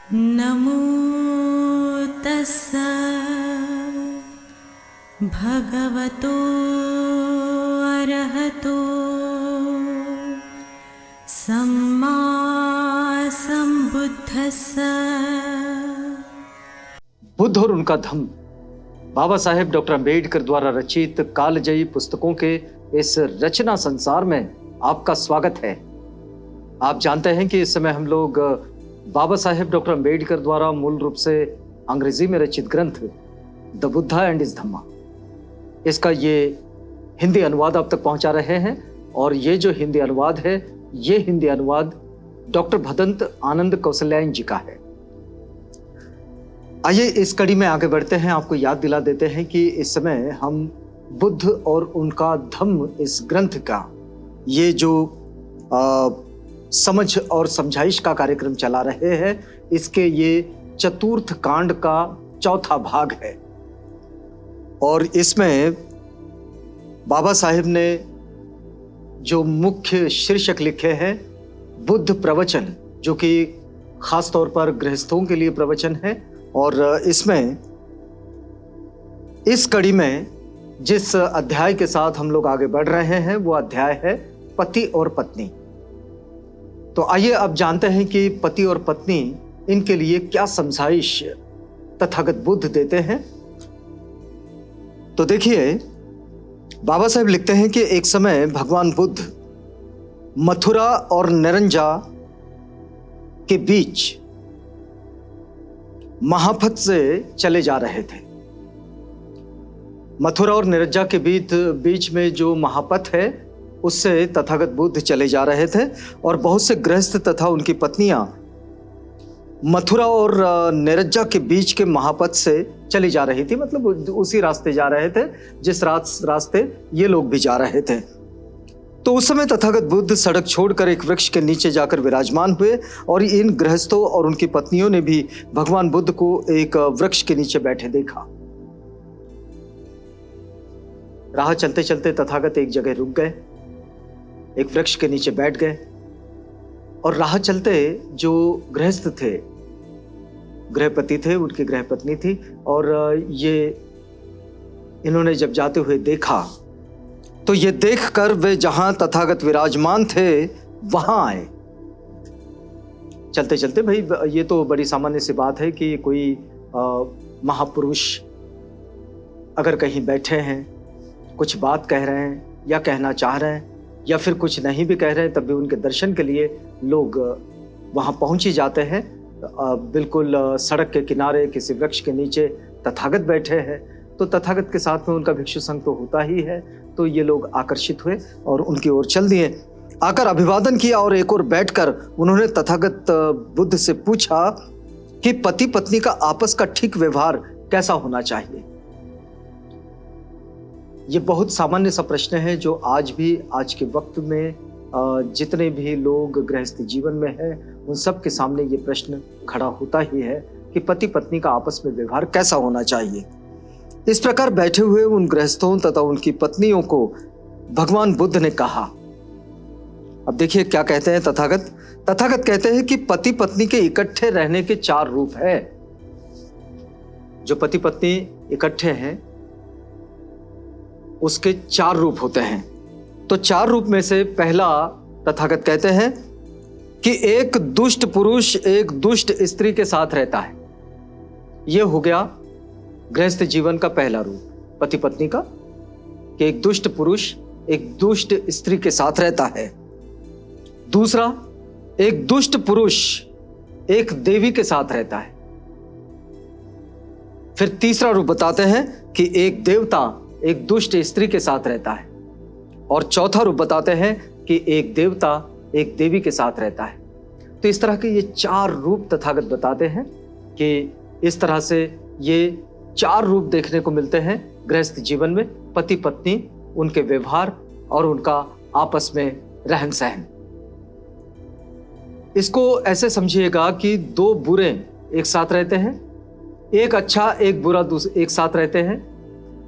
नमो तस्स भगवतो अरहतो सम्मा सम्बुद्धस्स। बुद्ध और उनका धम्म बाबा साहेब डॉक्टर अम्बेडकर द्वारा रचित कालजयी पुस्तकों के इस रचना संसार में आपका स्वागत है। आप जानते हैं कि इस समय हम लोग बाबा साहेब डॉक्टर अम्बेडकर द्वारा मूल रूप से अंग्रेजी में रचित ग्रंथ द बुद्धा एंड हिज धम्मा, इसका ये हिंदी अनुवाद आप तक पहुंचा रहे हैं। और ये जो हिंदी अनुवाद है, ये हिंदी अनुवाद डॉक्टर भदंत आनंद कौशल्यायन जी का है। आइए इस कड़ी में आगे बढ़ते हैं। आपको याद दिला देते हैं कि इस समय हम बुद्ध और उनका धम्म इस ग्रंथ का ये जो समझ और समझाइश का कार्यक्रम चला रहे हैं, इसके ये चतुर्थ कांड का चौथा भाग है। और इसमें बाबा साहेब ने जो मुख्य शीर्षक लिखे हैं बुद्ध प्रवचन, जो कि खास तौर पर गृहस्थों के लिए प्रवचन है। और इसमें इस कड़ी में जिस अध्याय के साथ हम लोग आगे बढ़ रहे हैं वो अध्याय है पति और पत्नी। तो आइए अब जानते हैं कि पति और पत्नी इनके लिए क्या समझाइश तथागत बुद्ध देते हैं। तो देखिए, बाबा साहेब लिखते हैं कि एक समय भगवान बुद्ध मथुरा और निरंजा के बीच महापथ से चले जा रहे थे। मथुरा और निरंजा के बीच में जो महापथ है उससे तथागत बुद्ध चले जा रहे थे। और बहुत से गृहस्थ तथा उनकी पत्नियां मथुरा और निरंजा के बीच के महापथ से चली जा रही थी, मतलब उसी रास्ते जा रहे थे जिस रास्ते ये लोग भी जा रहे थे। तो उस समय तथागत बुद्ध सड़क छोड़कर एक वृक्ष के नीचे जाकर विराजमान हुए। और इन गृहस्थों और उनकी पत्नियों ने भी भगवान बुद्ध को एक वृक्ष के नीचे बैठे देखा। राह चलते चलते तथागत एक जगह रुक गए, एक वृक्ष के नीचे बैठ गए। और राह चलते जो गृहस्थ थे, गृहपति थे, उनकी गृहपत्नी थी, और ये इन्होंने जब जाते हुए देखा तो ये देखकर वे जहां तथागत विराजमान थे वहां आए। चलते चलते, भाई ये तो बड़ी सामान्य सी बात है कि कोई महापुरुष अगर कहीं बैठे हैं, कुछ बात कह रहे हैं या कहना चाह रहे हैं, या फिर कुछ नहीं भी कह रहे हैं, तब भी उनके दर्शन के लिए लोग वहां पहुंच ही जाते हैं। बिल्कुल सड़क के किनारे किसी वृक्ष के नीचे तथागत बैठे हैं, तो तथागत के साथ में उनका भिक्षु संग तो होता ही है। तो ये लोग आकर्षित हुए और उनकी ओर चल दिए। आकर अभिवादन किया और एक ओर बैठकर उन्होंने तथागत बुद्ध से पूछा कि पति पत्नी का आपस का ठीक व्यवहार कैसा होना चाहिए। ये बहुत सामान्य सा प्रश्न है जो आज के वक्त में जितने भी लोग गृहस्थ जीवन में हैं उन सब के सामने ये प्रश्न खड़ा होता ही है कि पति पत्नी का आपस में व्यवहार कैसा होना चाहिए। इस प्रकार बैठे हुए उन गृहस्थों तथा उनकी पत्नियों को भगवान बुद्ध ने कहा। अब देखिए क्या कहते हैं तथागत कहते हैं कि पति पत्नी के इकट्ठे रहने के 4 रूप है। जो पति पत्नी इकट्ठे हैं उसके 4 रूप होते हैं। तो 4 रूप में से पहला तथागत कहते हैं कि एक दुष्ट पुरुष एक दुष्ट स्त्री के साथ रहता है। यह हो गया गृहस्थ जीवन का पहला रूप पति पत्नी का, कि एक दुष्ट पुरुष एक दुष्ट स्त्री के साथ रहता है। दूसरा, एक दुष्ट पुरुष एक देवी के साथ रहता है। फिर तीसरा रूप बताते हैं कि एक देवता एक दुष्ट स्त्री के साथ रहता है। और चौथा रूप बताते हैं कि एक देवता एक देवी के साथ रहता है। तो इस तरह के ये 4 रूप तथागत बताते हैं कि इस तरह से ये 4 रूप देखने को मिलते हैं गृहस्थ जीवन में, पति पत्नी, उनके व्यवहार और उनका आपस में रहन सहन। इसको ऐसे समझिएगा कि 2 बुरे एक साथ रहते हैं, एक अच्छा एक बुरा एक साथ रहते हैं।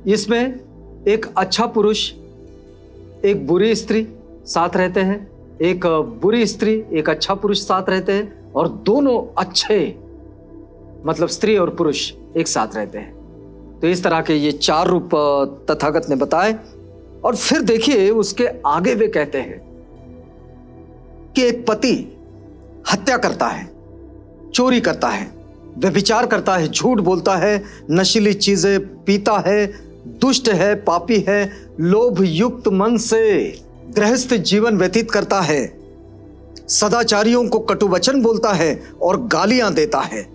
इसमें एक अच्छा पुरुष एक बुरी स्त्री साथ रहते हैं, एक बुरी स्त्री एक अच्छा पुरुष साथ रहते हैं, और दोनों अच्छे मतलब स्त्री और पुरुष एक साथ रहते हैं। तो इस तरह के ये 4 रूप तथागत ने बताए। और फिर देखिए उसके आगे वे कहते हैं कि एक पति हत्या करता है, चोरी करता है, व्यभिचार करता है, झूठ बोलता है, नशीली चीजें पीता है, दुष्ट है, पापी है, लोभ युक्त मन से गृहस्थ जीवन व्यतीत करता है, सदाचारियों को कटु वचन बोलता है और गालियां देता है।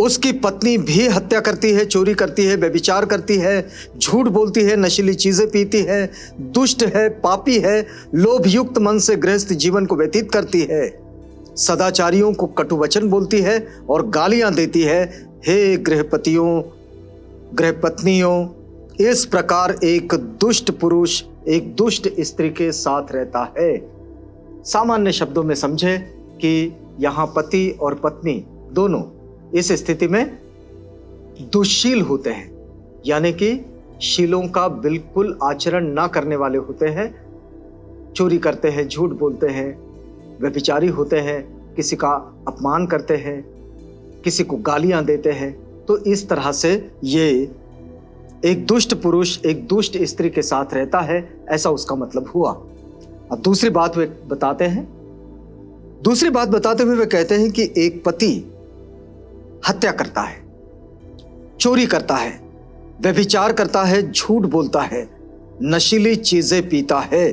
उसकी पत्नी भी हत्या करती है, चोरी करती है, व्यभिचार करती है, झूठ बोलती है, नशीली चीजें पीती है, दुष्ट है, पापी है, लोभ युक्त मन से गृहस्थ जीवन को व्यतीत करती है, सदाचारियों को कटु वचन बोलती है और गालियां देती है। हे गृहपतियों, गृहपत्नियों, इस प्रकार एक दुष्ट पुरुष एक दुष्ट स्त्री के साथ रहता है। सामान्य शब्दों में समझे कि यहां पति और पत्नी दोनों इस स्थिति में दुश्शील होते हैं, यानी कि शीलों का बिल्कुल आचरण ना करने वाले होते हैं, चोरी करते हैं, झूठ बोलते हैं, व्यभिचारी होते हैं, किसी का अपमान करते हैं, किसी को गालियां देते हैं। तो इस तरह से ये एक दुष्ट पुरुष एक दुष्ट स्त्री के साथ रहता है, ऐसा उसका मतलब हुआ। अब दूसरी बात वे बताते हैं। दूसरी बात बताते हुए वे कहते हैं कि एक पति हत्या करता है, चोरी करता है, व्यभिचार करता है, झूठ बोलता है, नशीली चीजें पीता है,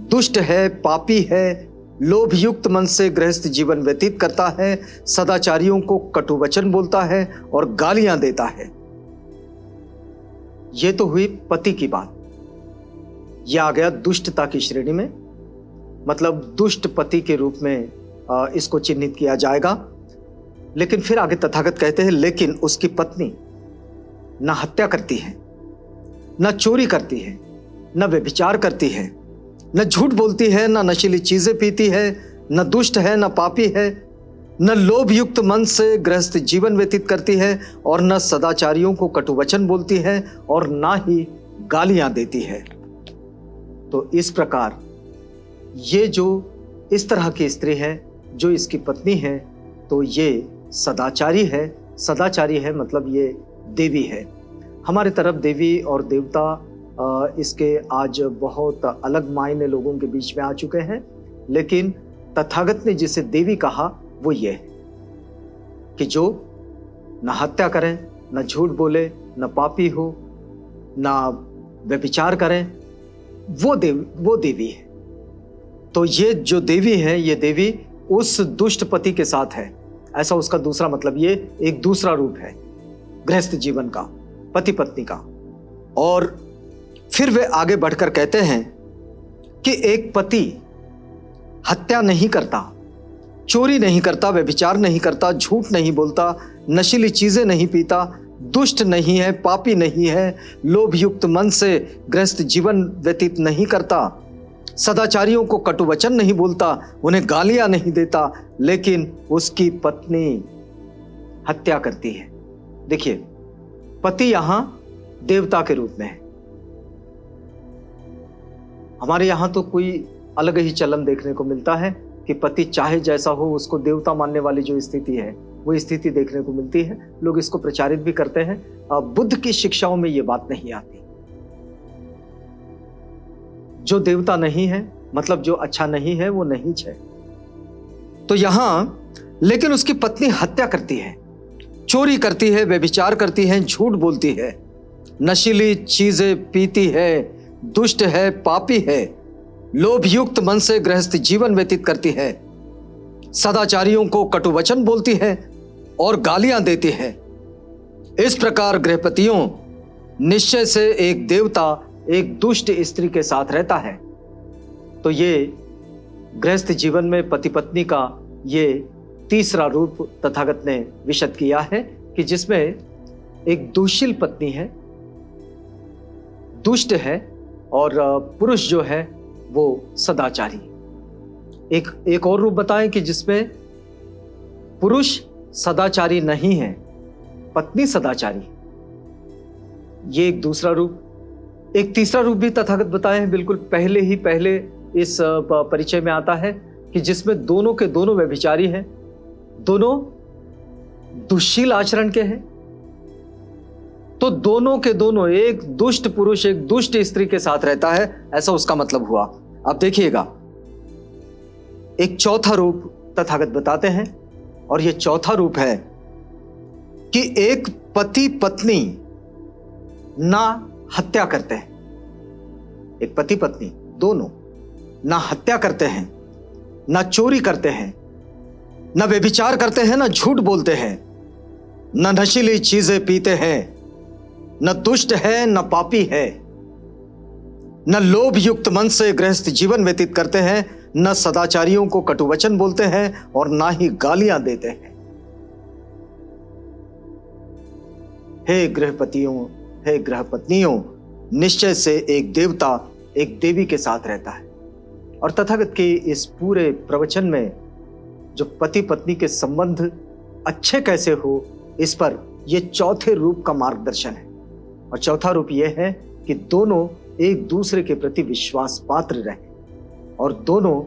दुष्ट है, पापी है, लोभ युक्त मन से गृहस्थ जीवन व्यतीत करता है, सदाचारियों को कटु वचन बोलता है और गालियां देता है। यह तो हुई पति की बात। यह आ गया दुष्टता की श्रेणी में, मतलब दुष्ट पति के रूप में इसको चिन्हित किया जाएगा। लेकिन फिर आगे तथागत कहते हैं, लेकिन उसकी पत्नी न हत्या करती है, न चोरी करती है, न व्यभिचार करती है, न झूठ बोलती है, न नशीली चीजें पीती है, न दुष्ट है, न पापी है, न लोभ युक्त मन से गृहस्थ जीवन व्यतीत करती है, और न सदाचारियों को कटु वचन बोलती है, और ना ही गालियां देती है। तो इस प्रकार ये जो इस तरह की स्त्री है, जो इसकी पत्नी है, तो ये सदाचारी है। सदाचारी है मतलब ये देवी है। हमारे तरफ देवी और देवता इसके आज बहुत अलग मायने लोगों के बीच में आ चुके हैं, लेकिन तथागत ने जिसे देवी कहा वो ये है कि जो न हत्या करें, न झूठ बोले, न पापी हो, न व्यभिचार करें, वो देवी है। तो ये जो देवी है, ये देवी उस दुष्ट पति के साथ है, ऐसा उसका दूसरा मतलब। ये एक दूसरा रूप है गृहस्थ जीवन का, पति पत्नी का। और फिर वे आगे बढ़कर कहते हैं कि एक पति हत्या नहीं करता, चोरी नहीं करता, व्यभिचार नहीं करता, झूठ नहीं बोलता, नशीली चीजें नहीं पीता, दुष्ट नहीं है, पापी नहीं है, लोभ युक्त मन से गृहस्थ जीवन व्यतीत नहीं करता, सदाचारियों को कटु वचन नहीं बोलता, उन्हें गालियां नहीं देता, लेकिन उसकी पत्नी हत्या करती है। देखिए, पति यहां देवता के रूप में है। हमारे यहां तो कोई अलग ही चलन देखने को मिलता है कि पति चाहे जैसा हो, उसको देवता मानने वाली जो स्थिति है, वो स्थिति देखने को मिलती है। लोग इसको प्रचारित भी करते हैं। बुद्ध की शिक्षाओं में ये बात नहीं आती। जो देवता नहीं है, मतलब जो अच्छा नहीं है, वो नीच है। तो यहां लेकिन उसकी पत्नी हत्या करती है, चोरी करती है, व्यभिचार करती है, झूठ बोलती है, नशीली चीजें पीती है, दुष्ट है, पापी है, लोभ युक्त मन से गृहस्थ जीवन व्यतीत करती है, सदाचारियों को कटु वचन बोलती है और गालियां देती है। इस प्रकार गृहपतियों निश्चय से एक देवता एक दुष्ट स्त्री के साथ रहता है। तो ये गृहस्थ जीवन में पति पत्नी का ये तीसरा रूप तथागत ने विशद किया है कि जिसमें एक दुशील पत्नी है, दुष्ट है, और पुरुष जो है वो सदाचारी। एक और रूप बताएं कि जिसमें पुरुष सदाचारी नहीं है, पत्नी सदाचारी। ये एक दूसरा रूप। एक तीसरा रूप भी तथागत बताए हैं, बिल्कुल पहले इस परिचय में आता है कि जिसमें दोनों के दोनों व्यभिचारी हैं, दोनों दुष्शील आचरण के हैं, तो दोनों के दोनों, एक दुष्ट पुरुष एक दुष्ट स्त्री के साथ रहता है, ऐसा उसका मतलब हुआ। अब देखिएगा, एक चौथा रूप तथागत बताते हैं, और यह चौथा रूप है कि एक पति पत्नी ना हत्या करते हैं। एक पति पत्नी दोनों ना हत्या करते हैं, ना चोरी करते हैं, ना व्यभिचार करते हैं, ना झूठ बोलते हैं, ना नशीली चीजें पीते हैं, न दुष्ट है न पापी है, न लोभ युक्त मन से गृहस्थ जीवन व्यतीत करते हैं, न सदाचारियों को कटुवचन बोलते हैं और ना ही गालियां देते हैं। हे गृहपतियों, हे गृहपत्नियों, निश्चय से एक देवता एक देवी के साथ रहता है। और तथागत के इस पूरे प्रवचन में जो पति पत्नी के संबंध अच्छे कैसे हो, इस पर यह चौथे रूप का मार्गदर्शन है। और चौथा रूप यह है कि दोनों एक दूसरे के प्रति विश्वास पात्र रहें, और दोनों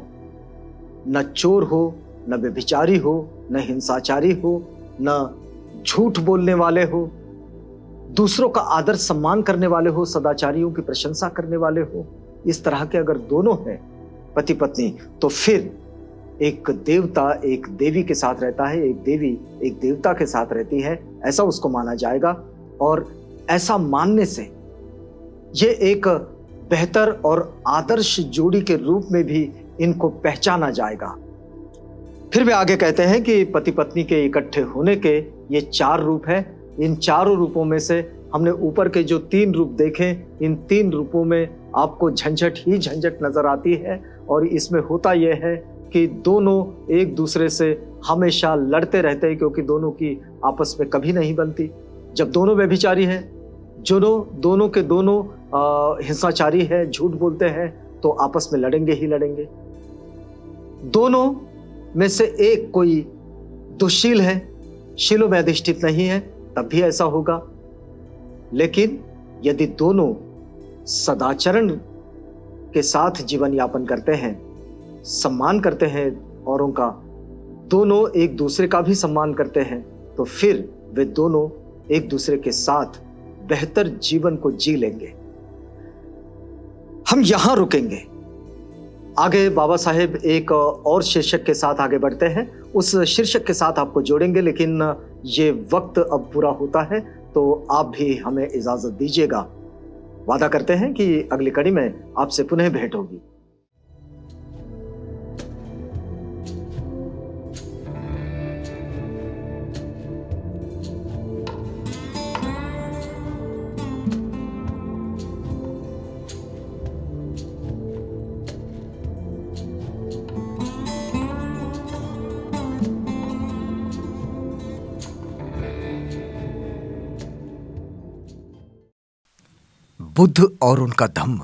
न चोर हो, न व्यभिचारी हो, न हिंसाचारी हो, न झूठ बोलने वाले हो, दूसरों का आदर सम्मान करने वाले हो, सदाचारियों की प्रशंसा करने वाले हो। इस तरह के अगर दोनों हैं पति पत्नी, तो फिर एक देवता एक देवी के साथ रहता है, एक देवी एक देवता के साथ रहती है, ऐसा उसको माना जाएगा। और ऐसा मानने से ये एक बेहतर और आदर्श जोड़ी के रूप में भी इनको पहचाना जाएगा। फिर वे आगे कहते हैं कि पति पत्नी के इकट्ठे होने के ये 4 रूप है। इन चारों रूपों में से हमने ऊपर के जो 3 रूप देखे, इन 3 रूपों में आपको झंझट ही झंझट नजर आती है। और इसमें होता यह है कि दोनों एक दूसरे से हमेशा लड़ते रहते हैं, क्योंकि दोनों की आपस में कभी नहीं बनती। जब दोनों व्यभिचारी हैं, दोनों के दोनों हिंसाचारी है, झूठ बोलते हैं, तो आपस में लड़ेंगे ही लड़ेंगे। दोनों में से एक कोई दुष्शील है, शीलों में अधिष्ठित नहीं है, तब भी ऐसा होगा। लेकिन यदि दोनों सदाचरण के साथ जीवन यापन करते हैं, सम्मान करते हैं औरों का, दोनों एक दूसरे का भी सम्मान करते हैं, तो फिर वे दोनों एक दूसरे के साथ बेहतर जीवन को जी लेंगे। हम यहां रुकेंगे। आगे बाबा साहेब एक और शीर्षक के साथ आगे बढ़ते हैं, उस शीर्षक के साथ आपको जोड़ेंगे, लेकिन ये वक्त अब पूरा होता है, तो आप भी हमें इजाजत दीजिएगा। वादा करते हैं कि अगली कड़ी में आपसे पुनः भेंट होगी। बुद्ध और उनका धम्म।